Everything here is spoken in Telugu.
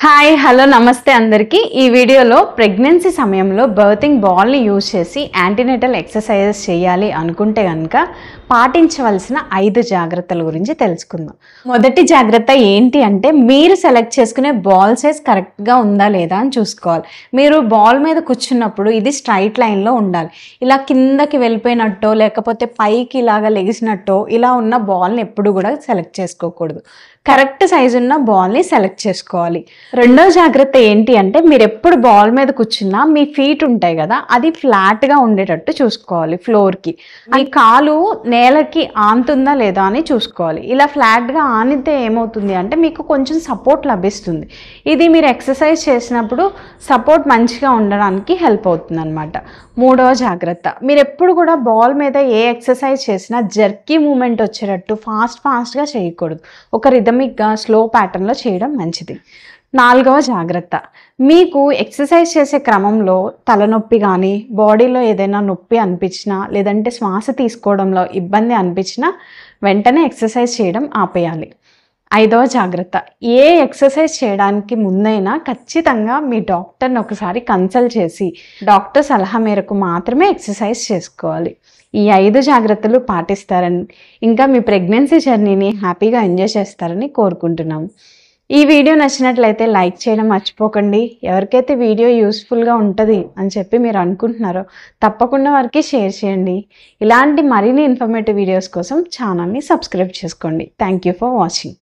హాయ్ హలో నమస్తే అందరికీ ఈ వీడియోలో ప్రెగ్నెన్సీ సమయంలో బర్తింగ్ బాల్ని యూజ్ చేసి యాంటీనేటల్ ఎక్సర్సైజెస్ చేయాలి అనుకుంటే కనుక పాటించవలసిన 5 జాగ్రత్తల గురించి తెలుసుకుందాం. మొదటి జాగ్రత్త ఏంటి అంటే మీరు సెలెక్ట్ చేసుకునే బాల్ సైజ్ కరెక్ట్గా ఉందా లేదా అని చూసుకోవాలి. మీరు బాల్ మీద కూర్చున్నప్పుడు ఇది స్ట్రైట్ లైన్లో ఉండాలి. ఇలా కిందకి వెళ్ళిపోయినట్టో లేకపోతే పైకి ఇలాగా లెగిసినట్టో ఇలా ఉన్న బాల్ని ఎప్పుడు కూడా సెలెక్ట్ చేసుకోకూడదు. కరెక్ట్ సైజు ఉన్న బాల్ని సెలెక్ట్ చేసుకోవాలి. రెండో జాగ్రత్త ఏంటి అంటే మీరు ఎప్పుడు బాల్ మీద కూర్చున్నా మీ ఫీట్ ఉంటాయి కదా, అది ఫ్లాట్గా ఉండేటట్టు చూసుకోవాలి. ఫ్లోర్కి మీ కాలు నేలకి ఆనుతుందా లేదా అని చూసుకోవాలి. ఇలా ఫ్లాట్గా ఆనితే ఏమవుతుంది అంటే మీకు కొంచెం సపోర్ట్ లభిస్తుంది. ఇది మీరు ఎక్సర్సైజ్ చేసినప్పుడు సపోర్ట్ మంచిగా ఉండడానికి హెల్ప్ అవుతుంది అనమాట. మూడవ జాగ్రత్త, మీరు ఎప్పుడు కూడా బాల్ మీద ఏ ఎక్సర్సైజ్ చేసినా జర్కీ మూమెంట్ వచ్చేటట్టు ఫాస్ట్గా చేయకూడదు. ఒక రిథమిక్గా స్లో ప్యాటర్న్లో చేయడం మంచిది. నాలుగవ జాగ్రత్త, మీకు ఎక్సర్సైజ్ చేసే క్రమంలో తలనొప్పి కానీ బాడీలో ఏదైనా నొప్పి అనిపించినా లేదంటే శ్వాస తీసుకోవడంలో ఇబ్బంది అనిపించినా వెంటనే ఎక్సర్సైజ్ చేయడం ఆపేయాలి. ఐదవ జాగ్రత్త, ఏ ఎక్సర్సైజ్ చేయడానికి ముందైనా ఖచ్చితంగా మీ డాక్టర్ని ఒకసారి కన్సల్ట్ చేసి డాక్టర్ సలహా మేరకు మాత్రమే ఎక్సర్సైజ్ చేసుకోవాలి. ఈ 5 జాగ్రత్తలు పాటిస్తారని ఇంకా మీ ప్రెగ్నెన్సీ జర్నీని హ్యాపీగా ఎంజాయ్ చేస్తారని కోరుకుంటున్నాము. ఈ వీడియో నచ్చినట్లయితే లైక్ చేయడం మర్చిపోకండి. ఎవరికైతే వీడియో యూస్ఫుల్గా ఉంటుంది అని చెప్పి మీరు అనుకుంటున్నారో తప్పకుండా వారికి షేర్ చేయండి. ఇలాంటి మరిన్ని ఇన్ఫర్మేటివ్ వీడియోస్ కోసం ఛానల్ని సబ్స్క్రైబ్ చేసుకోండి. Thank you for watching.